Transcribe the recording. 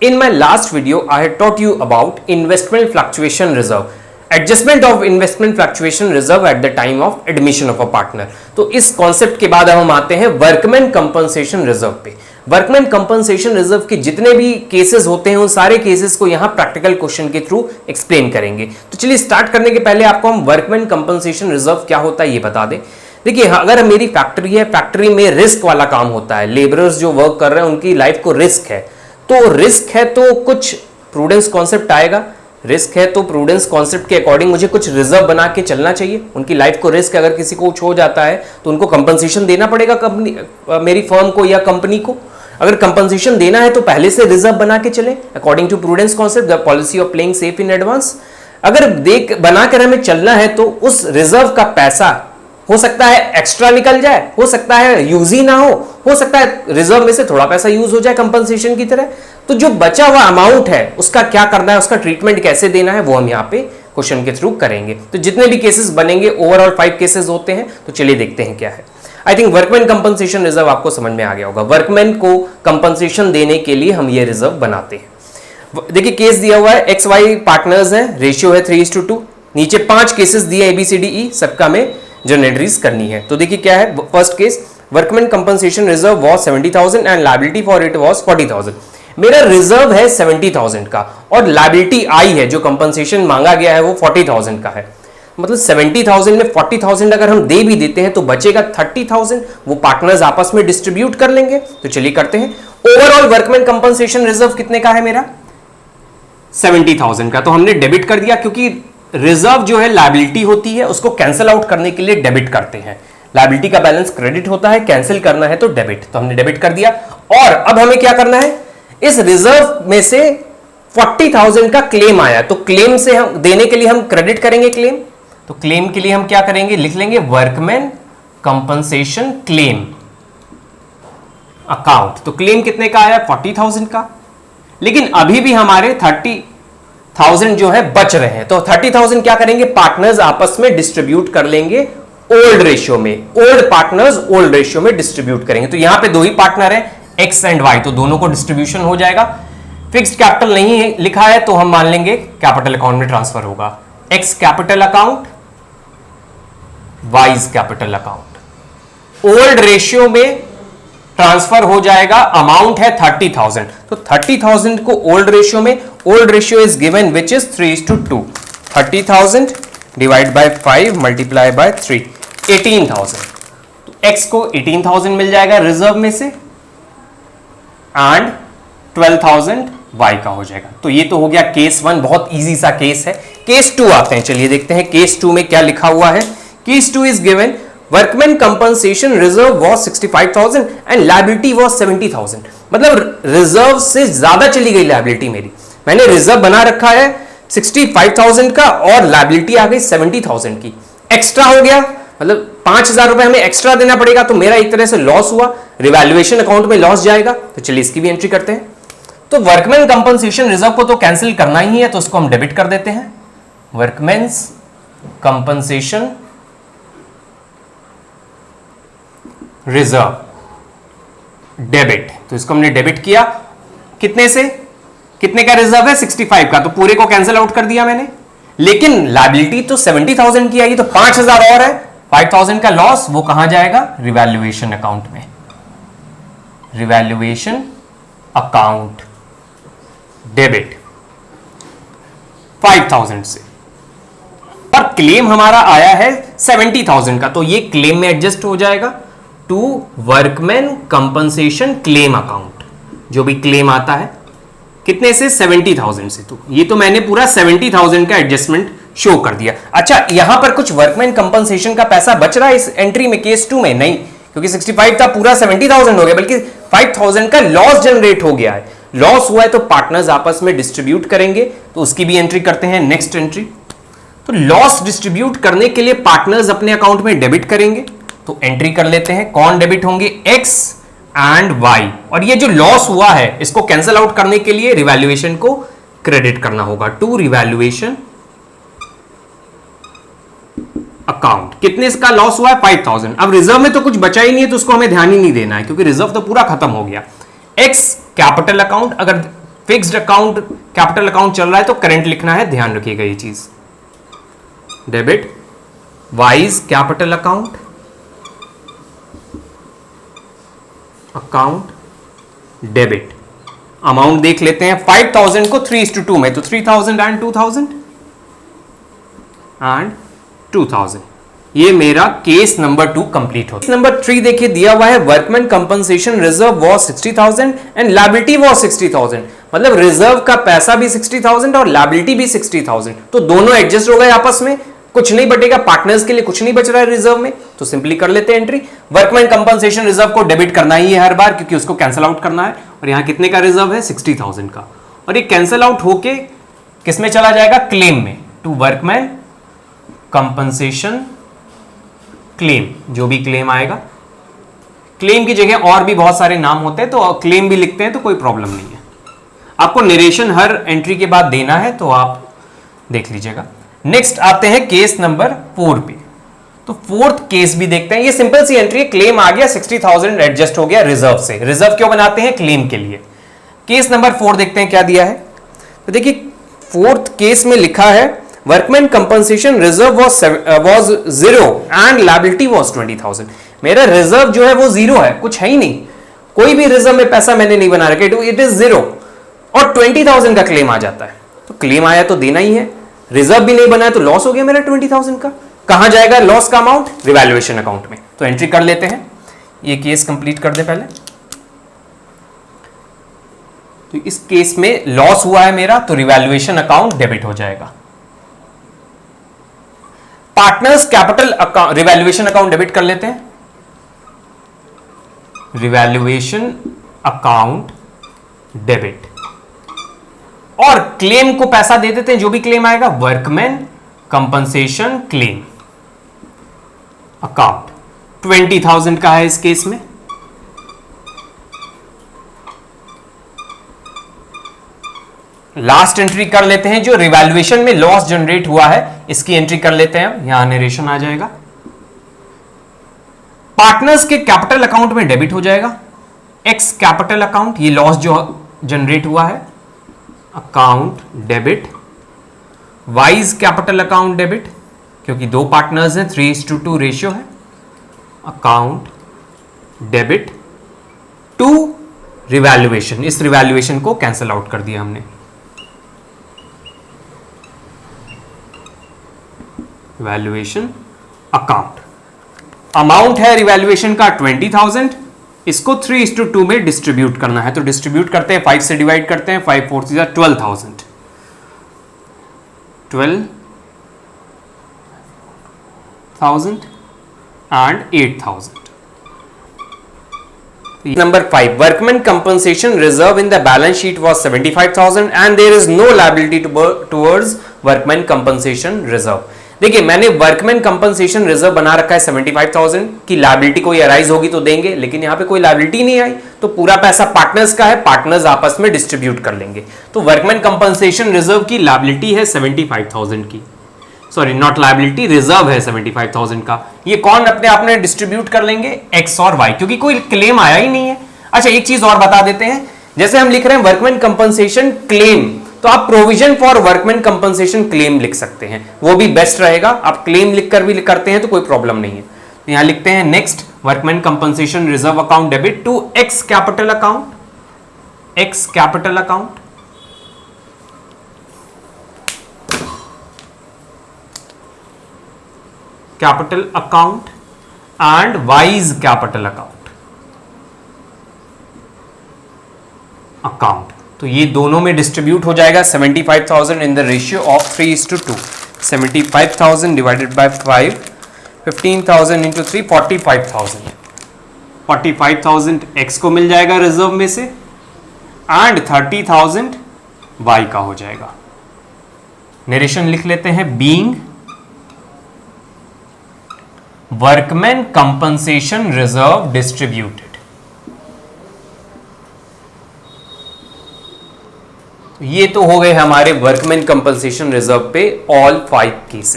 In my last video, I had taught you about investment fluctuation reserve, adjustment of investment fluctuation reserve at the time of admission of a partner. तो इस concept के बाद हम आते हैं workman compensation reserve पे। Workman compensation reserve के जितने भी केसेस होते हैं उन सारे केसेस को यहां प्रैक्टिकल क्वेश्चन के थ्रू एक्सप्लेन करेंगे। तो चलिए स्टार्ट करने के पहले आपको हम वर्कमैन कंपनसेशन रिजर्व क्या होता है ये बता दें। देखिए, अगर मेरी फैक्ट्री है, फैक्ट्री में रिस्क वाला काम होता है, लेबरर्स जो वर्क कर रहे हैं उनकी लाइफ को रिस्क है, तो रिस्क है तो कुछ प्रूडेंस कॉन्सेप्ट आएगा। रिस्क है तो प्रूडेंस कॉन्सेप्ट के अकॉर्डिंग मुझे कुछ रिजर्व बना के चलना चाहिए। उनकी लाइफ को रिस्क, अगर किसी को कुछ हो जाता है तो उनको कंपनसेशन देना पड़ेगा कंपनी, मेरी फर्म को या कंपनी को। अगर कंपनसेशन देना है तो पहले से रिजर्व बना के चले according to prudence concept, the policy of playing safe in advance. अगर बनाकर हमें चलना है तो उस रिजर्व का पैसा हो सकता है एक्स्ट्रा निकल जाए, हो सकता है यूज ही ना हो सकता है रिजर्व में से थोड़ा पैसा यूज हो जाए कंपनसेशन की तरह। तो जो बचा हुआ अमाउंट है उसका क्या करना है, उसका ट्रीटमेंट कैसे देना है, वो हम यहाँ पे क्वेश्चन के थ्रू करेंगे। तो जितने भी केसेस बनेंगे, ओवरऑल 5 केसेस होते हैं, तो चलिए देखते हैं क्या है। I think workman compensation reserve आपको समझ में आ गया होगा। वर्कमैन को कंपनसेशन देने के लिए हम ये रिजर्व बनाते हैं। देखिए, केस दिया हुआ है, XY पार्टनर्स हैं, रेशियो है 3:2, नीचे 5 केसेस दिए ABCDE, सबका में जर्नल एंट्रीज करनी है। तो देखिए क्या है। First case, workman compensation reserve was 70,000 and liability for it was 40,000। मेरा रिजर्व है 70,000 का और लायबिलिटी आई है, जो कंपनसेशन मांगा गया है वो 40,000 का है। मतलब 70,000 में 40,000 अगर हम दे भी देते हैं तो बचेगा 30,000, वो पार्टनर्स आपस में डिस्ट्रीब्यूट कर लेंगे। तो चलिए करते हैं। ओवरऑल वर्कमैन कंपनसेशन रिजर्व कितने का है मेरा? 70,000 का। तो हमने डेबिट कर दिया, क्योंकि रिजर्व जो है लायबिलिटी होती है, उसको कैंसिल आउट करने के लिए डेबिट करते हैं। लायबिलिटी का बैलेंस क्रेडिट होता है, कैंसिल करना है तो डेबिट, तो हमने डेबिट कर दिया। और अब हमें क्या करना है, इस रिजर्व में से 40,000 का क्लेम आया, तो क्लेम से हम देने के लिए हम क्रेडिट करेंगे क्लेम। तो क्लेम के लिए हम क्या करेंगे, लिख लेंगे वर्कमैन कंपनसेशन क्लेम अकाउंट। तो क्लेम कितने का आया? 40,000 का। लेकिन अभी भी हमारे 30,000 जो है बच रहे हैं, तो 30,000 क्या करेंगे, पार्टनर्स आपस में डिस्ट्रीब्यूट कर लेंगे ओल्ड रेशियो में। ओल्ड पार्टनर्स ओल्ड रेशियो में डिस्ट्रीब्यूट करेंगे। तो यहां पे 2 ही पार्टनर है, X एंड Y, तो दोनों को डिस्ट्रीब्यूशन हो जाएगा। फिक्स्ड कैपिटल नहीं है लिखा है तो हम मान लेंगे कैपिटल अकाउंट में ट्रांसफर होगा। X capital account, wise capital account. Old ratio में ट्रांसफर हो जाएगा। अमाउंट है 30,000, तो 30,000 को ओल्ड रेशियो में, old ratio is given which is 3:2। 30,000 divide by 5 multiply by 3, 18,000। तो X को 18,000 मिल जाएगा रिजर्व में से एंड 12,000 Y का हो जाएगा। तो ये तो हो गया केस 1, बहुत इजी सा केस है। केस 2 आते हैं, चलिए देखते हैं केस 2 में क्या लिखा हुआ है। Case 2 is given workman compensation reserve was 65,000 and liability was 70,000। मतलब रिजर्व से ज्यादा चली गई लायबिलिटी मेरी। मैंने रिजर्व बना रखा है 65,000 का और लायबिलिटी आ गई 70,000 की। एक्स्ट्रा हो गया, मतलब 5,000 रुपए हमें एक्स्ट्रा देना पड़ेगा, तो मेरा एक तरह से लॉस हुआ, रिवैल्यूएशन अकाउंट में लॉस जाएगा। तो चलिए इसकी भी एंट्री करते हैं। तो वर्कमैन कंपनसेशन रिजर्व को तो कैंसिल करना ही है, तो उसको हम डेबिट कर देते हैं। वर्कमैन्स कंपनसेशन रिजर्व डेबिट, तो इसको हमने डेबिट किया। कितने से? कितने का रिजर्व है? 65 का, तो पूरे को कैंसिल आउट कर दिया मैंने। लेकिन लायबिलिटी तो 70,000 की आई, तो 5,000 और है, 5,000 का लॉस, वो कहां जाएगा? रिवैल्यूएशन अकाउंट में। रिवैल्यूएशन अकाउंट डेबिट 5,000 से। पर क्लेम हमारा आया है 70,000 का, तो ये क्लेम में एडजस्ट हो जाएगा to workman compensation claim account. जो भी क्लेम आता है कितने से? 70,000 से। तो ये तो मैंने पूरा 70,000 का एडजस्टमेंट शो कर दिया। अच्छा, यहां पर कुछ वर्कमैन कंपनसेशन का पैसा बच रहा है इस एंट्री में? केस 2 में नहीं, क्योंकि 65 था, पूरा 70,000 हो गया, बल्कि 5,000 का लॉस जनरेट हो गया है। लॉस हुआ है तो पार्टनर्स आपस में डिस्ट्रीब्यूट करेंगे, तो उसकी भी एंट्री करते हैं। नेक्स्ट एंट्री, तो लॉस डिस्ट्रीब्यूट करने के लिए पार्टनर्स अपने अकाउंट में डेबिट करेंगे, तो एंट्री कर लेते हैं। कौन डेबिट होंगे? X and Y। और ये जो लॉस हुआ है इसको कैंसिल आउट करने के लिए रिवैल्यूएशन को क्रेडिट करना होगा टू रिवैल्यूएशन अकाउंट। कितने का लॉस हुआ है? 5,000। अब रिजर्व में तो कुछ बचा ही नहीं है, तो उसको हमें ध्यान ही नहीं देना है, क्योंकि रिजर्व तो पूरा खत्म हो गया। X कैपिटल अकाउंट, अगर फिक्स्ड अकाउंट कैपिटल अकाउंट चल रहा है तो करंट लिखना है, ध्यान रखिएगा ये चीज। Debit wise capital account, account debit. Amount देख लेते हैं, 5000 को 3:2 में, तो 3000 एंड 2000 एंड 2000। ये मेरा केस नंबर 2 कंप्लीट होता है। नंबर 3 देखिए दिया हुआ है, workman compensation reserve was 60,000 and liability was 60,000। मतलब रिजर्व का पैसा भी 60,000 और लायबिलिटी भी 60,000, तो दोनों एडजस्ट हो गए आपस में, कुछ नहीं बचेगा, पार्टनर्स के लिए कुछ नहीं बच रहा है रिजर्व में, तो सिंपली कर लेते हैं एंट्री। वर्कमैन कंपनसेशन रिजर्व को डेबिट करना ही है हर बार, क्योंकि उसको कैंसिल आउट करना है, और यहां कितने का रिजर्व है, 60,000 का, और ये कैंसिल आउट होके किसमें चला जाएगा, क्लेम में, टू वर्कमैन कंपनसेशन क्लेम। जो भी क्लेम आएगा, क्लेम की जगह और भी बहुत सारे नाम होते हैं, तो क्लेम भी लिखते हैं तो कोई प्रॉब्लम नहीं है। आपको नरेशन हर एंट्री के बाद देना है, तो आप देख लीजिएगा। नेक्स्ट आते हैं केस नंबर 4 पे, तो फोर्थ केस भी देखते हैं। ये सिंपल सी एंट्री है, क्लेम आ गया, 60,000 एडजस्ट हो गया रिजर्व से। रिजर्व क्यों बनाते हैं, क्लेम के लिए। केस नंबर 4 देखते हैं क्या दिया है। तो देखिए फोर्थ केस में लिखा है, workman compensation reserve was 0 and liability was 20,000। मेरा रिजर्व जो है वो 0 है, कुछ है ही नहीं, कोई भी रिजर्व में पैसा मैंने नहीं बना रखा, इट इज 0, और 20,000 का क्लेम आ जाता है। तो क्लेम आया तो देना ही है, रिजर्व भी नहीं बनाया तो लॉस हो गया मेरा 20,000 का। कहां जाएगा लॉस का अमाउंट, रिवैल्यूएशन अकाउंट में। तो एंट्री कर लेते हैं, ये केस कंप्लीट कर दे पहले। तो इस केस में लॉस हुआ है मेरा, तो रिवैल्यूएशन अकाउंट डेबिट हो जाएगा। Partners capital account, revaluation account debit कर लेते हैं। रिवैल्यूएशन अकाउंट डेबिट, और क्लेम को पैसा दे देते हैं, जो भी क्लेम आएगा, वर्कमैन कंपनसेशन क्लेम अकाउंट 20,000 का है इस केस में। लास्ट एंट्री कर लेते हैं, जो रिवैल्यूएशन में लॉस जनरेट हुआ है इसकी एंट्री कर लेते हैं। यहां नरेशन आ जाएगा, पार्टनर्स के कैपिटल अकाउंट में डेबिट हो जाएगा, एक्स कैपिटल अकाउंट, ये लॉस जो जनरेट हुआ है, account debit, wise capital account debit, क्योंकि दो पार्टनर्स हैं, 3:2 रेशियो है, अकाउंट डेबिट टू रिवैल्यूएशन। इस रिवैल्यूएशन को कैंसिल आउट कर दिया हमने। वैल्यूएशन अकाउंट, अमाउंट है रिवैल्यूएशन का 20,000, इसको 3:2 में डिस्ट्रीब्यूट करना है, तो डिस्ट्रीब्यूट करते हैं, 5 से डिवाइड करते हैं, 5 4 12,000, 12,000 and 8,000। Number 5, workman compensation reserve in the balance sheet was 75,000 and there is no liability towards workman compensation reserve। देखिए मैंने वर्कमैन कंपनसेशन रिजर्व बना रखा है 75,000 की, लायबिलिटी कोई अराइज होगी तो देंगे, लेकिन यहां पे कोई लायबिलिटी नहीं आई, तो पूरा पैसा पार्टनर्स का है, पार्टनर्स आपस में डिस्ट्रीब्यूट कर लेंगे। तो वर्कमैन कंपनसेशन रिजर्व की लायबिलिटी है 75,000 की, सॉरी नॉट लायबिलिटी, रिजर्व है 75,000 का। ये कौन अपने आप में डिस्ट्रीब्यूट कर लेंगे, एक्स और वाई, क्योंकि कोई क्लेम आया ही नहीं है। अच्छा एक चीज और बता देते हैं, जैसे हम लिख रहे हैं वर्कमैन कंपनसेशन क्लेम, तो आप provision for workman compensation claim लिख सकते हैं, वो भी बेस्ट रहेगा। आप क्लेम लिखकर भी करते हैं तो कोई प्रॉब्लम नहीं है। तो यहां लिखते हैं next, workman compensation reserve account debit to X capital account, X capital account, capital account and Y's capital account, account. तो ये दोनों में डिस्ट्रीब्यूट हो जाएगा 75,000 in the ratio of 3:2। 75,000 divided by 5, 15,000 into 3, 45,000। 45,000 X को मिल जाएगा रिजर्व में से, एंड 30,000 वाई का हो जाएगा। नरेशन लिख लेते हैं, being workman compensation reserve distributed. ये तो हो गए हमारे वर्कमैन कंपनसेशन रिजर्व पे ऑल 5 केसेस।